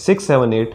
678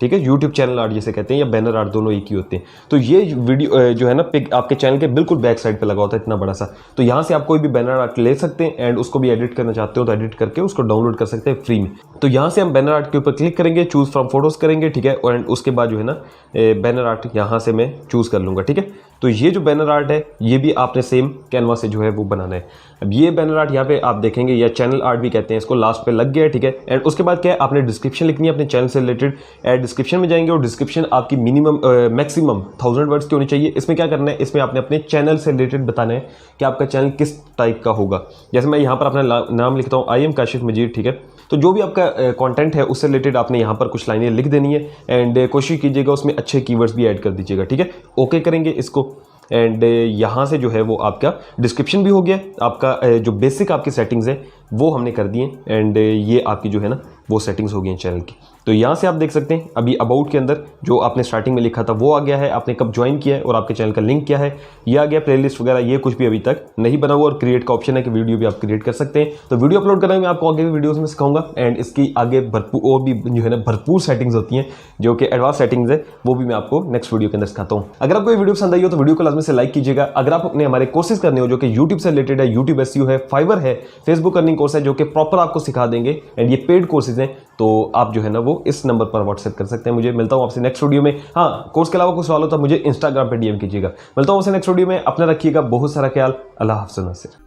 ठीक है, YouTube channel art जिसे कहते हैं या बैनर आर्ट, दोनों एक ही होते हैं। तो ये वीडियो जो है ना पिक आपके चैनल के बिल्कुल बैक साइड पे लगा होता है इतना बड़ा सा। तो यहाँ से आप कोई भी बैनर आर्ट ले सकते हैं एंड उसको भी एडिट करना चाहते हो तो एडिट करके उसको डाउनलोड कर सकते हैं फ्री में। तो यहाँ से हम बैनर आर्ट के ऊपर क्लिक करेंगे, चूज़ फ्रॉम फोटोज़ करेंगे, ठीक है, एंड उसके बाद जो है ना बैनर आर्ट यहाँ से मैं चूज़ कर लूँगा, ठीक है। तो ये जो बैनर आर्ट है ये भी आपने सेम कैनवा से जो है वो बनाना है। अब ये बैनर आर्ट यहाँ पे आप देखेंगे या चैनल आर्ट भी कहते हैं इसको, लास्ट पे लग गया है, ठीक है। एंड उसके बाद क्या है, आपने डिस्क्रिप्शन लिखनी है अपने चैनल से रिलेटेड। एंड डिस्क्रिप्शन में जाएंगे और डिस्क्रिप्शन आपकी मिनिमम मैक्सिमम 1000 वर्ड्स की होनी चाहिए। इसमें क्या करना है, इसमें आपने अपने चैनल से रिलेटेड बताना है कि आपका चैनल किस टाइप का होगा। जैसे मैं यहाँ पर अपना नाम लिखता हूँ, आई एम काशिफ मजीद, ठीक है। तो जो भी आपका कंटेंट है उससे रिलेटेड आपने यहाँ पर कुछ लाइनें लिख देनी है एंड कोशिश कीजिएगा उसमें अच्छे कीवर्ड्स भी ऐड कर दीजिएगा, ठीक है। ओके करेंगे इसको एंड यहाँ से जो है वो आपका डिस्क्रिप्शन भी हो गया, आपका जो बेसिक आपकी सेटिंग्स है वो हमने कर दिए एंड ये आपकी जो है ना वो सेटिंग्स हो गई हैं चैनल की। तो यहाँ से आप देख सकते हैं अभी अबाउट के अंदर जो आपने स्टार्टिंग में लिखा था वो आ गया है, आपने कब ज्वाइन किया है और आपके चैनल का लिंक क्या है ये आ गया, प्लेलिस्ट वगैरह ये कुछ भी अभी तक नहीं बना हुआ। और क्रिएट का ऑप्शन है कि वीडियो भी आप क्रिएट कर सकते हैं। तो वीडियो अपलोड करने में आपको आगे भी वीडियोस में सिखाऊंगा एंड इसकी आगे भरपूर और भी जो है ना भरपूर सेटिंग्स होती हैं जो कि एडवांस सेटिंग्स है, वो भी मैं आपको नेक्स्ट वीडियो के अंदर सिखाता हूँ। अगर आपको ये वीडियो पसंद आई हो तो वीडियो को लाजमी से लाइक कीजिएगा। अगर आप अपने हमारे कोर्सेज करने हो जो कि यूट्यूब से रिलेटेड है, यूट्यूब SEO है, फाइवर है, फेसबुक अर्निंग कोर्स है जो कि प्रॉपर आपको सिखा देंगे एंड ये पेड कोर्सेज हैं, तो आप जो है ना वो इस नंबर पर व्हाट्सएप कर सकते हैं मुझे। मिलता हूँ आपसे नेक्स्ट वीडियो में। हाँ, कोर्स के अलावा कुछ सवाल हो तो मुझे इंस्टाग्राम पे DM कीजिएगा। मिलता हूँ आपसे नेक्स्ट वीडियो में। अपना रखिएगा बहुत सारा ख्याल। अल्लाह हाफ़िज़।